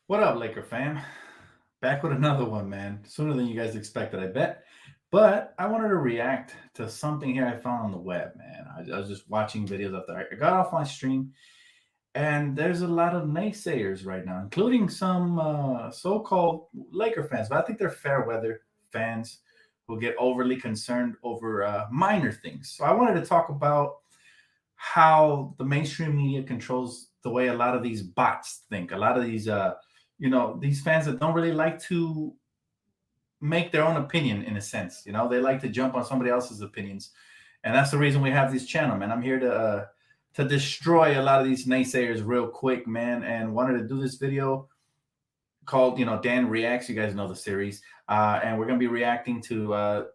What up, Laker fam? Back with another one, man. Sooner than you guys expected, I bet. But I wanted to react to something here I found on the web, man. I was just watching videos after I got off my stream, and there's a lot of naysayers right now, including some so-called Laker fans. But I think they're fair weather fans who get overly concerned over minor things. So I wanted to talk about how the mainstream media controls the way a lot of these bots think. A lot of these, these fans that don't really like to make their own opinion in a sense. They like to jump on somebody else's opinions, and that's the reason we have this channel, man. I'm here to destroy a lot of these naysayers real quick, man. And wanted to do this video called, Dan Reacts. You guys know the series, and we're gonna be reacting to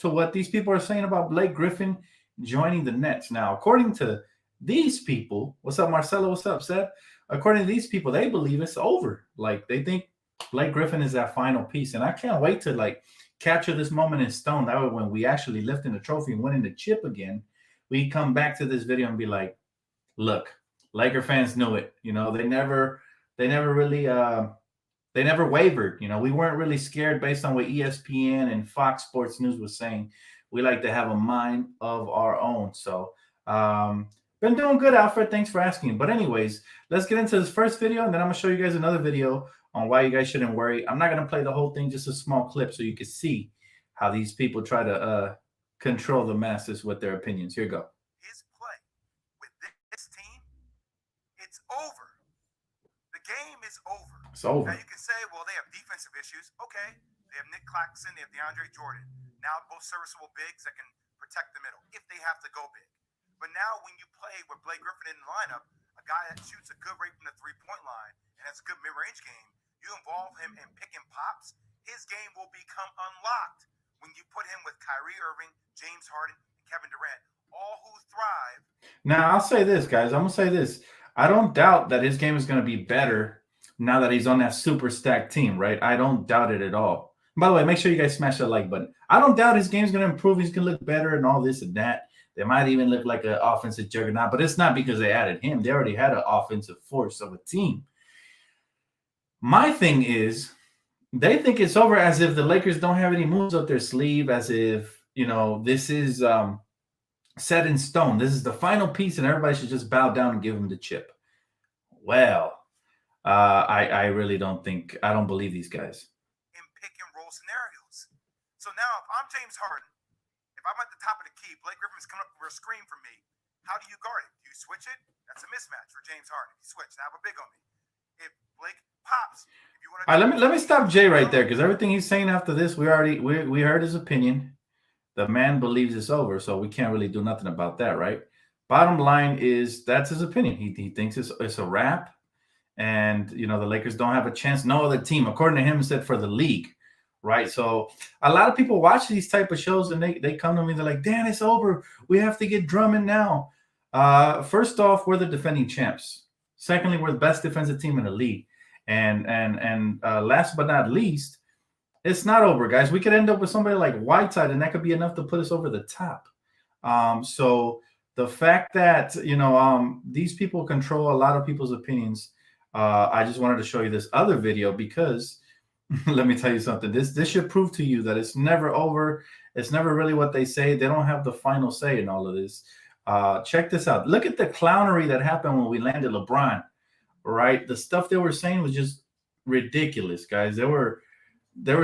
what these people are saying about Blake Griffin joining the Nets. Now, according to these people, what's up, Marcelo? What's up, Seth? According to these people, they believe it's over. Like they think Blake Griffin is that final piece, and I can't wait to capture this moment in stone. That way, when we actually lifting the trophy and winning the chip again, we come back to this video and be like, "Look, Laker fans knew it. They never really they never wavered. We weren't really scared based on what ESPN and Fox Sports News was saying. We like to have a mind of our own." So, been doing good, Alfred. Thanks for asking. But anyways, let's get into this first video, and then I'm gonna show you guys another video on why you guys shouldn't worry. I'm not gonna play the whole thing, just a small clip, so you can see how these people try to control the masses with their opinions. Here you go. His play with this team, it's over. The game is over. It's over. Now you can say, well, they have defensive issues. Okay, they have Nick Claxton, they have DeAndre Jordan. Now both serviceable bigs that can protect the middle if they have to go big. But now when you play with Blake Griffin in the lineup, a guy that shoots a good rate from the three-point line and has a good mid-range game, you involve him in pick and pops, his game will become unlocked when you put him with Kyrie Irving, James Harden, and Kevin Durant, all who thrive. Now, I'll say this, guys. I'm going to say this. I don't doubt that his game is going to be better now that he's on that super stacked team, right? I don't doubt it at all. By the way, make sure you guys smash that like button. I don't doubt his game's going to improve. He's going to look better and all this and that. They might even look like an offensive juggernaut, but it's not because they added him. They already had an offensive force of a team. My thing is, they think it's over as if the Lakers don't have any moves up their sleeve, as if, this is set in stone. This is the final piece, and everybody should just bow down and give him the chip. Well, I really don't believe these guys. In pick and roll scenarios. So now if I'm James Harden, if I'm at the top of the key, Blake Griffin's coming up for a screen from me, how do you guard it? Do you switch it? That's a mismatch for James Harden. If you switch, now have a big on me. If Blake pops, if you want to. All right, let me stop Jay right there, because everything he's saying after this, we heard his opinion. The man believes it's over, so we can't really do nothing about that, right? Bottom line is that's his opinion. He thinks it's a wrap, and the Lakers don't have a chance. No other team, according to him, said for the league, right? So a lot of people watch these type of shows, and they come to me. They're like, "Dan, it's over. We have to get Drummond now." First off, we're the defending champs. Secondly, we're the best defensive team in the league, and last but not least, it's not over, guys. We could end up with somebody like Whiteside, and that could be enough to put us over the top. So the fact that these people control a lot of people's opinions, I just wanted to show you this other video because let me tell you something. This should prove to you that it's never over. It's never really what they say. They don't have the final say in all of this. Check this out. Look at the clownery that happened when we landed LeBron, right? The stuff they were saying was just ridiculous, guys. They were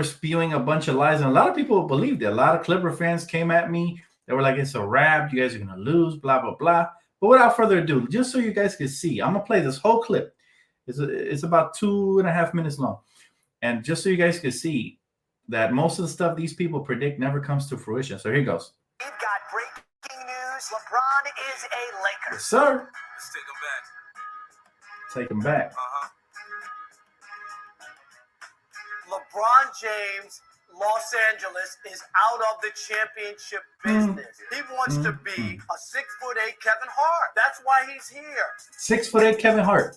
spewing a bunch of lies, and a lot of people believed it. A lot of Clipper fans came at me. They were like, "It's a wrap. You guys are going to lose, blah, blah, blah." But without further ado, just so you guys can see, I'm going to play this whole clip. It's about 2.5 minutes long. And just so you guys can see that most of the stuff these people predict never comes to fruition. So here goes. We've got breaking news. LeBron is a Laker. Yes, sir. Let's take him back. Take him back. LeBron James, Los Angeles, is out of the championship business. He wants to be a 6'8" Kevin Hart. That's why he's here. 6'8" Kevin Hart.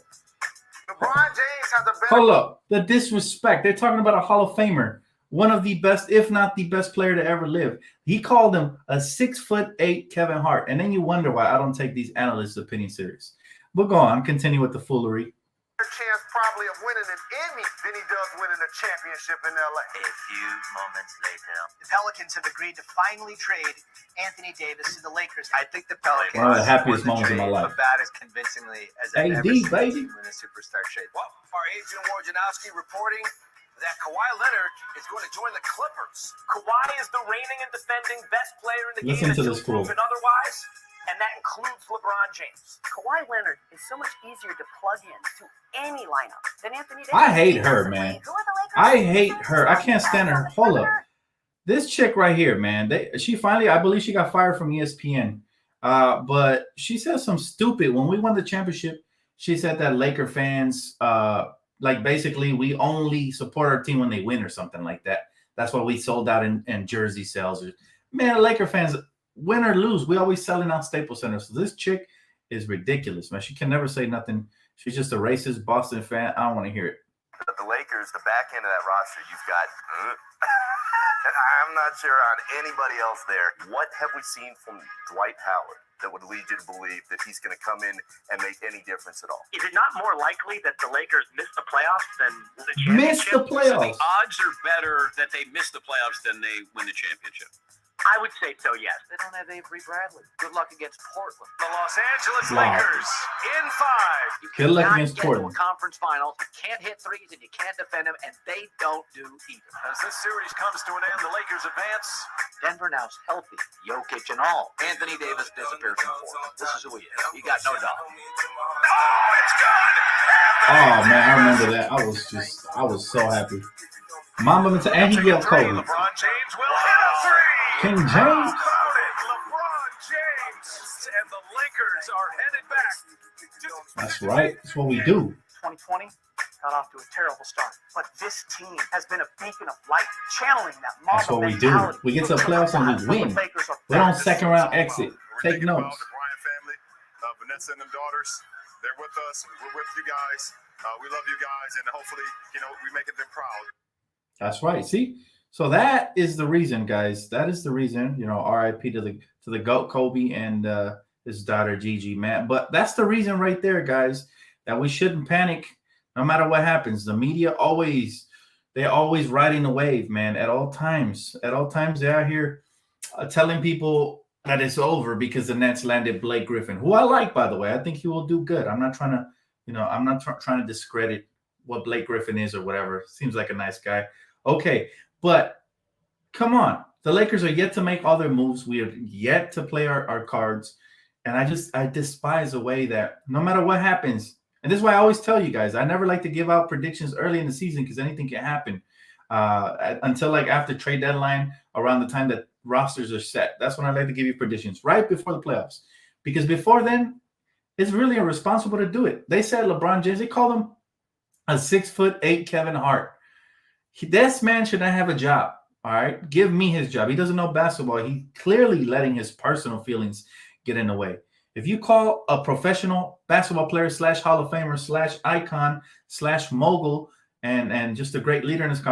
LeBron James has a better. Hold up. The disrespect. They're talking about a Hall of Famer. One of the best, if not the best player to ever live. He called him a 6'8" Kevin Hart. And then you wonder why I don't take these analysts' opinions serious. But go on. Continue with the foolery. chance probably of winning an Emmy than he does winning a championship in LA. A few moments later. The Pelicans have agreed to finally trade Anthony Davis to the Lakers. I think the Pelicans One of the happiest won the moments of my trade life. about as convincingly as I've AD, ever seen a baby. team in a superstar shape. Well, our Adrian Wojnarowski reporting that Kawhi Leonard is going to join the Clippers. Kawhi is the reigning and defending best player in the Listen game to until this quote. proven otherwise, and that includes LeBron James. Kawhi Leonard is so much easier to plug in to any lineup than Anthony Davis. I hate her, man. I hate her. I can't stand her. Hold up. This chick right here, man. She finally, I believe she got fired from ESPN. But she said some stupid. When we won the championship, she said that Laker fans, like basically we only support our team when they win or something like that. That's why we sold out in jersey sales. Man, Laker fans, win or lose, we always selling out Staples Center. So this chick is ridiculous, man. She can never say nothing. She's just a racist Boston fan. I don't want to hear it. The Lakers, the back end of that roster, you've got. I'm not sure on anybody else there. What have we seen from Dwight Howard that would lead you to believe that he's going to come in and make any difference at all? Is it not more likely that the Lakers miss the playoffs than the Miss championship? the playoffs. So the odds are better that they miss the playoffs than they win the championship. I would say so, yes. They don't have Avery Bradley. Good luck against Portland. The Los Angeles Wow. Lakers in 5. You Good luck cannot against get Portland. to a conference finals. You can't hit threes and you can't defend them, and they don't do either. As this series comes to an end, the Lakers advance. Denver now's healthy, Jokic and all. Anthony Davis disappears from Portland. This is who he is. You got no doubt. Oh, it's good! Oh man, I remember that. I was so happy. Mamba Mata, and he yelled Kobe. LeBron James will hit a three. King James. How about it? LeBron James and the Lakers are headed back. That's right. That's what we do. 2020 got off to a terrible start, but this team has been a beacon of light, channeling that Mamba That's what we do. mentality. We get to the playoffs and we win. We don't second round exit. Take We're thinking about notes. the Bryant family, Vanessa and them daughters. They're with us. We're with you guys. We love you guys, and hopefully, we make them proud. That's right. See, so that is the reason, guys. That is the reason. RIP to the GOAT Kobe and his daughter Gigi, man. But that's the reason right there, guys, that we shouldn't panic no matter what happens. The media they're always riding the wave, man. At all times, they're out here telling people that it's over because the Nets landed Blake Griffin, who I like, by the way. I think he will do good. I'm not trying to, trying to discredit what Blake Griffin is or whatever. Seems like a nice guy. Okay, but come on. The Lakers are yet to make all their moves. We have yet to play our cards. And I despise the way that no matter what happens, and this is why I always tell you guys, I never like to give out predictions early in the season because anything can happen until like after trade deadline, around the time that rosters are set. That's when I like to give you predictions right before the playoffs. Because before then, it's really irresponsible to do it. They said LeBron James, they called him a 6'8" Kevin Hart. This man should not have a job. All right. Give me his job. He doesn't know basketball. He's clearly letting his personal feelings get in the way. If you call a professional basketball player / Hall of Famer / icon / mogul and just a great leader in his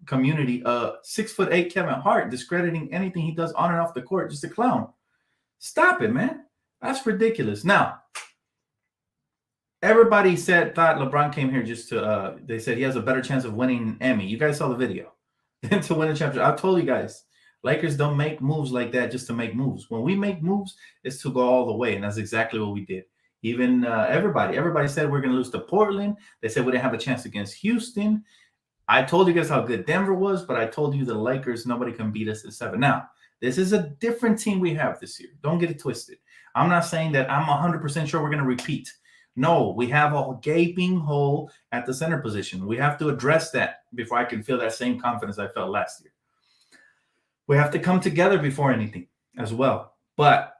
community, 6'8" Kevin Hart, discrediting anything he does on and off the court, just a clown. Stop it, man. That's ridiculous. Now, everybody thought LeBron came here just to, they said he has a better chance of winning an Emmy. You guys saw the video. Than to win a championship. I told you guys, Lakers don't make moves like that just to make moves. When we make moves, it's to go all the way, and that's exactly what we did. Even everybody said we're going to lose to Portland. They said we didn't have a chance against Houston. I told you guys how good Denver was, but I told you the Lakers, nobody can beat us at 7. Now, this is a different team we have this year. Don't get it twisted. I'm not saying that I'm 100% sure we're going to repeat. No, we have a gaping hole at the center position. We have to address that before I can feel that same confidence I felt last year. We have to come together before anything as well. But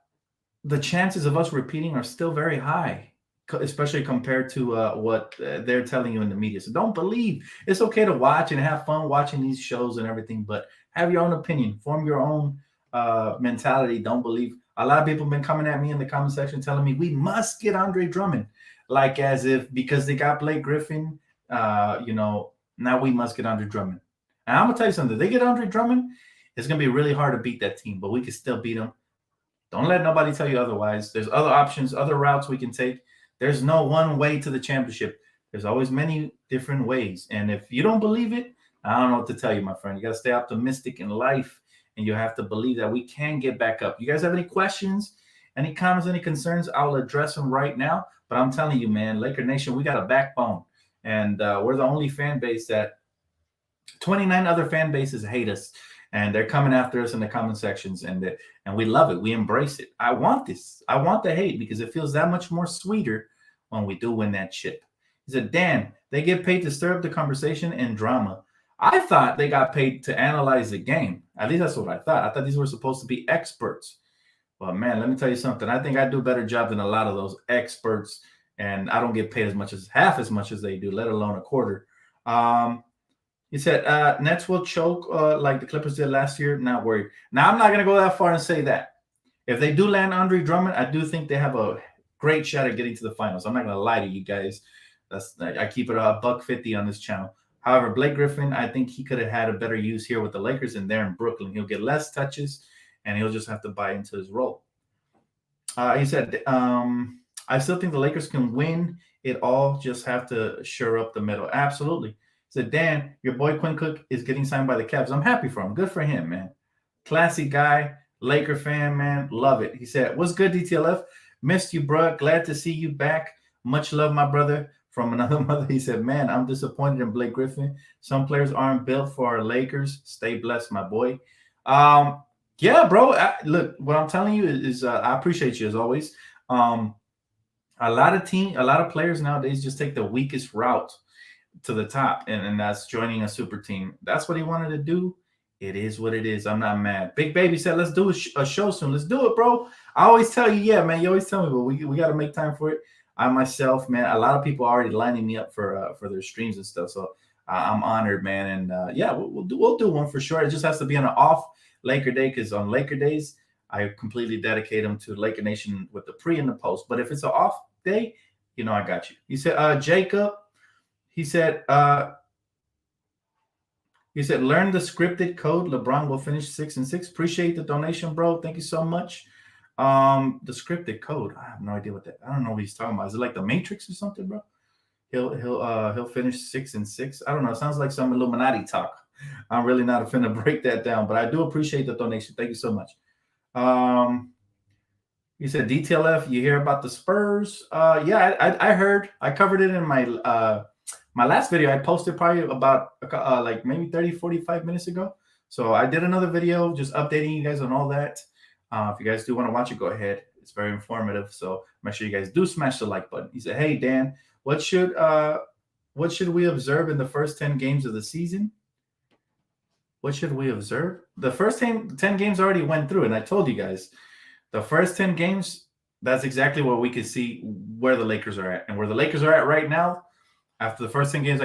the chances of us repeating are still very high, especially compared to what they're telling you in the media. So don't believe. It's okay to watch and have fun watching these shows and everything, but have your own opinion. Form your own mentality. Don't believe. A lot of people have been coming at me in the comment section telling me we must get Andre Drummond. Like as if because they got Blake Griffin, now we must get Andre Drummond. And I'm going to tell you something. If they get Andre Drummond, it's going to be really hard to beat that team, but we can still beat them. Don't let nobody tell you otherwise. There's other options, other routes we can take. There's no one way to the championship. There's always many different ways. And if you don't believe it, I don't know what to tell you, my friend. You got to stay optimistic in life, and you have to believe that we can get back up. You guys have any questions, any comments, any concerns? I'll address them right now. But I'm telling you, man, Laker Nation, we got a backbone. And we're the only fan base that 29 other fan bases hate us. And they're coming after us in the comment sections. And we love it. We embrace it. I want this. I want the hate because it feels that much more sweeter when we do win that chip. He said, Dan, they get paid to stir up the conversation and drama. I thought they got paid to analyze the game. At least that's what I thought. I thought these were supposed to be experts. But, man, let me tell you something. I think I do a better job than a lot of those experts, and I don't get paid half as much as they do, let alone a quarter. He said, Nets will choke like the Clippers did last year. Not worried. Now, I'm not going to go that far and say that. If they do land Andre Drummond, I do think they have a great shot at getting to the finals. I'm not going to lie to you guys. I keep it $150 on this channel. However, Blake Griffin, I think he could have had a better use here with the Lakers and there in Brooklyn. He'll get less touches, and he'll just have to buy into his role. He said, I still think the Lakers can win it all, just have to shore up the middle. Absolutely. He said, Dan, your boy Quinn Cook is getting signed by the Cavs. I'm happy for him. Good for him, man. Classy guy, Laker fan, man. Love it. He said, what's good, DTLF? Missed you, bro. Glad to see you back. Much love, my brother. From another mother, he said, man, I'm disappointed in Blake Griffin. Some players aren't built for our Lakers. Stay blessed, my boy. Yeah, bro. Look, what I'm telling you is I appreciate you as always. A lot of players nowadays just take the weakest route to the top, and that's joining a super team. That's what he wanted to do. It is what it is. I'm not mad. Big Baby said, let's do a show soon. Let's do it, bro. I always tell you, yeah, man. You always tell me, but we got to make time for it. I myself, man, a lot of people are already lining me up for their streams and stuff. So I'm honored, man. And yeah, we'll do one for sure. It just has to be on an off Laker day, because on Laker days, I completely dedicate them to Laker Nation with the pre and the post. But if it's an off day, you know I got you. He said, Jacob, he said, learn the scripted code. LeBron will finish 6-6. Appreciate the donation, bro. Thank you so much. The scripted code. I have no idea what that. I don't know what he's talking about. Is it like the Matrix or something, bro? He'll finish 6-6. I don't know. It sounds like some Illuminati talk. I'm really not a fan to break that down, but I do appreciate the donation. Thank you so much. He said, DTLF, you hear about the Spurs? Yeah, I heard. I covered it in my my last video. I posted probably about like maybe 30-45 minutes ago. So I did another video just updating you guys on all that. If you guys do want to watch it, go ahead. It's very informative. So make sure you guys do smash the like button. He said, hey, Dan, what should we observe in the first 10 games of the season? What should we observe? The first 10 games already went through, and I told you guys, the first 10 games, that's exactly where we could see where the Lakers are at. And where the Lakers are at right now, after the first 10 games,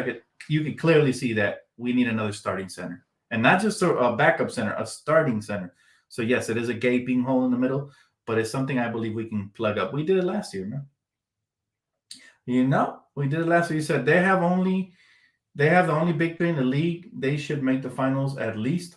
you could clearly see that we need another starting center. And not just a backup center, a starting center. So, yes, it is a gaping hole in the middle, but it's something I believe we can plug up. We did it last year, man. You know, we did it last year. You said they have the only big three in the league. They should make the finals at least.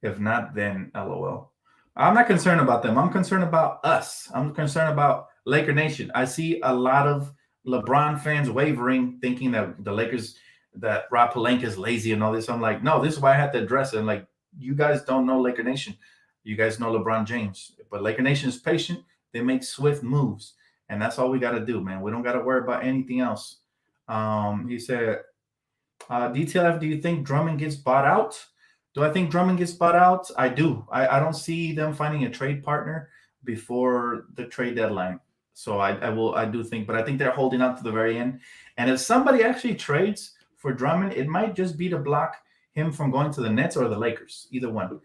If not, then LOL. I'm not concerned about them. I'm concerned about us. I'm concerned about Laker Nation. I see a lot of LeBron fans wavering, thinking that the Lakers, that Rob Pelinka is lazy and all this. I'm like, no, this is why I had to address it. And like, you guys don't know Laker Nation. You guys know LeBron James. But Laker Nation is patient. They make swift moves. And that's all we got to do, man. We don't got to worry about anything else. He said, DTLF, do you think Drummond gets bought out? Do I think Drummond gets bought out? I do. I don't see them finding a trade partner before the trade deadline. So I do think, but I think they're holding out to the very end. And if somebody actually trades for Drummond, it might just be to block him from going to the Nets or the Lakers, either one.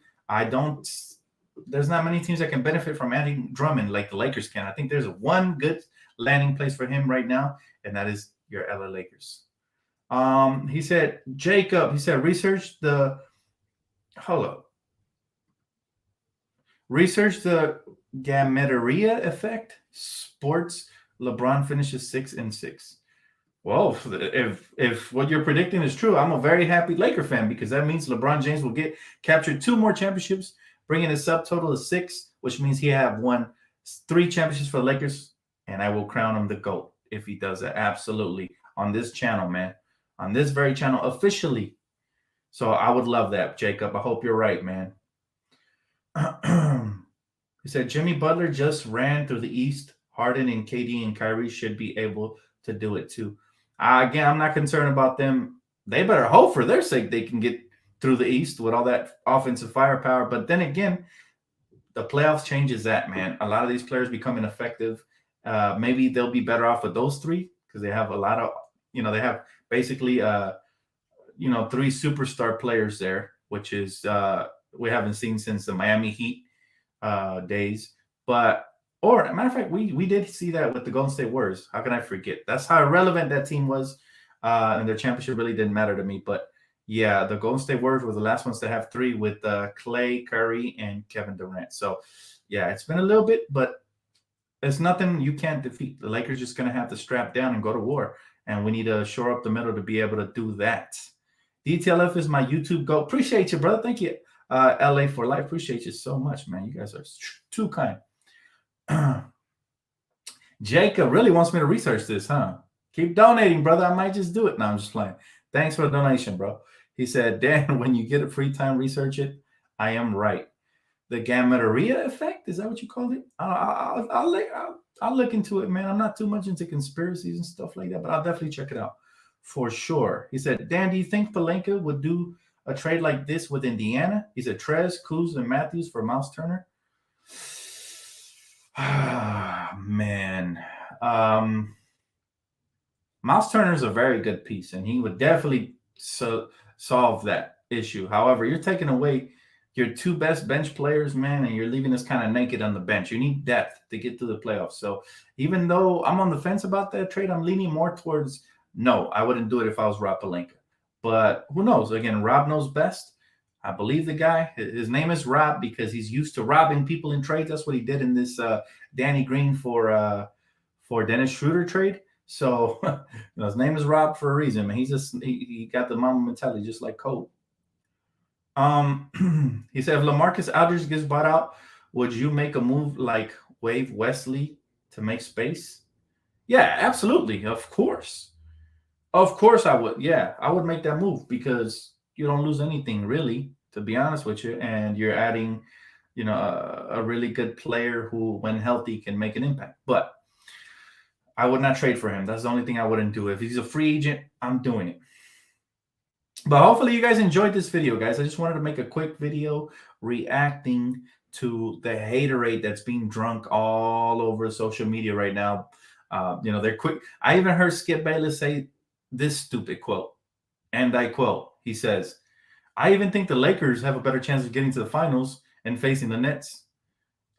There's not many teams that can benefit from adding Drummond like the Lakers can. I think there's one good landing place for him right now, and that is your LA Lakers. He said, Jacob, he said, research the Gametteria effect. Sports, LeBron finishes 6-6. Well, if what you're predicting is true, I'm a very happy Laker fan, because that means LeBron James will capture 2 more championships, bringing his subtotal to 6, which means he have won 3 championships for the Lakers, and I will crown him the GOAT. if he does that. Absolutely. On this channel, man. On this very channel, officially. So I would love that, Jacob. I hope you're right, man. He said Jimmy Butler just ran through the East. Harden and KD and Kyrie should be able to do it too. Again, I'm not concerned about them. They better hope for their sake they can get through the East with all that offensive firepower. But then again, the playoffs changes that, man. A lot of these players become ineffective. Maybe they'll be better off with those three because they have a lot of, they have basically, 3 superstar players there, which is we haven't seen since the Miami Heat days. Or, as a matter of fact, we did see that with the Golden State Warriors. How can I forget? That's how irrelevant that team was, and their championship really didn't matter to me. But yeah, the Golden State Warriors were the last ones to have 3 with Clay, Curry, and Kevin Durant. So yeah, it's been a little bit, but it's nothing you can't defeat. The Lakers just going to have to strap down and go to war, and we need to shore up the middle to be able to do that. DTLF is my YouTube go. Appreciate you, brother. Thank you. LA for life. Appreciate you so much, man. You guys are too kind. Jacob really wants me to research this, huh? Keep donating, brother. I might just do it. No, I'm just playing. Thanks for the donation, bro. He said, Dan, when you get a free time, research it. I am right. The Gamma-Rea effect? Is that what you called it? I'll look into it, man. I'm not too much into conspiracies and stuff like that, but I'll definitely check it out for sure. He said, Dan, do you think Pelinka would do a trade like this with Indiana? He said, Trez, Kuz, and Matthews for Miles Turner. Man. Miles Turner is a very good piece, and he would definitely solve that issue. However, you're taking away your 2 best bench players, man, and you're leaving us kind of naked on the bench. You need depth to get through the playoffs. So even though I'm on the fence about that trade, I'm leaning more towards no, I wouldn't do it if I was Rob Pelinka. But who knows? Again, Rob knows best. I believe the guy. His name is Rob because he's used to robbing people in trades. That's what he did in this Danny Green for Dennis Schroeder trade. So his name is Rob for a reason. Man, he got the mama mentality just like Cole. He said if LaMarcus Aldridge gets bought out, would you make a move like waive Wesley to make space? Yeah, absolutely. Of course I would. Yeah, I would make that move because you don't lose anything really, to be honest with you, and you're adding, a really good player who, when healthy, can make an impact. But I would not trade for him. That's the only thing I wouldn't do. If he's a free agent, I'm doing it. But hopefully you guys enjoyed this video, guys. I just wanted to make a quick video reacting to the haterade that's being drunk all over social media right now. They're quick. I even heard Skip Bayless say this stupid quote, and I quote, he says, I even think the Lakers have a better chance of getting to the finals and facing the Nets.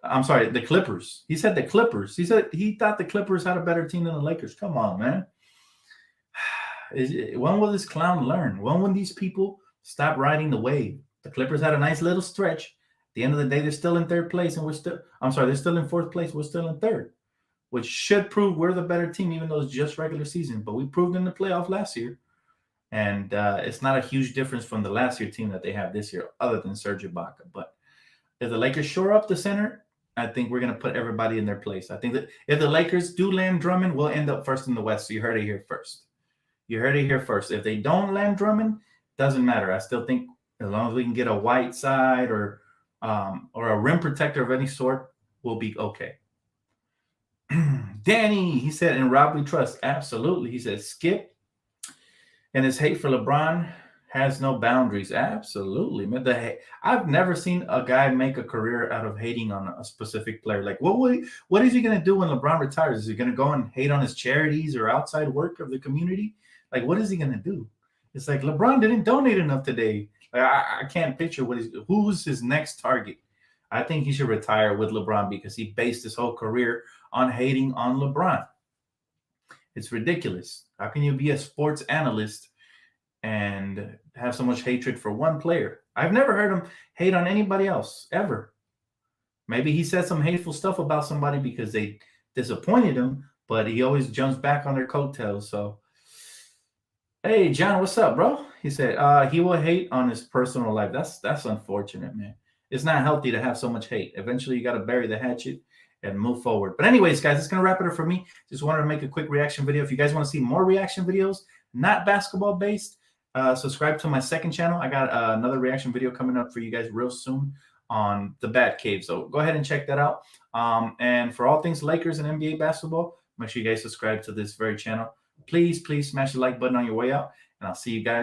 I'm sorry, the Clippers. He said the Clippers. He said he thought the Clippers had a better team than the Lakers. Come on, man. When will this clown learn? When will these people stop riding the wave? The Clippers had a nice little stretch. At the end of the day, they're still in 3rd place, and they're still in 4th place. We're still in 3rd, which should prove we're the better team, even though it's just regular season. But we proved in the playoff last year. And it's not a huge difference from the last year team that they have this year, other than Serge Ibaka. But if the Lakers shore up the center, I think we're going to put everybody in their place. I think that if the Lakers do land Drummond, we'll end up first in the West. So you heard it here first. If they don't land Drummond, doesn't matter. I still think as long as we can get a Whiteside or a rim protector of any sort, we'll be okay. Danny, he said, and Rob we trust. Absolutely. He said, Skip and his hate for LeBron has no boundaries. Absolutely, man. I've never seen a guy make a career out of hating on a specific player. Like, what is he going to do when LeBron retires? Is he going to go and hate on his charities or outside work of the community? Like, what is he going to do? It's like LeBron didn't donate enough today. Like, I can't picture who's his next target. I think he should retire with LeBron because he based his whole career on hating on LeBron. It's ridiculous. How can you be a sports analyst and have so much hatred for one player? I've never heard him hate on anybody else, ever. Maybe he said some hateful stuff about somebody because they disappointed him, but he always jumps back on their coattails. So, hey, John, what's up, bro? He said he will hate on his personal life. That's unfortunate, man. It's not healthy to have so much hate. Eventually, you got to bury the hatchet and move forward. But anyways, guys, that's gonna wrap it up for me. Just wanted to make a quick reaction video. If you guys want to see more reaction videos, not basketball based, subscribe to my second channel. I got another reaction video coming up for you guys real soon on the Bat Cave. So go ahead and check that out. And for all things Lakers and NBA basketball, make sure you guys subscribe to this very channel. Please smash the like button on your way out, and I'll see you guys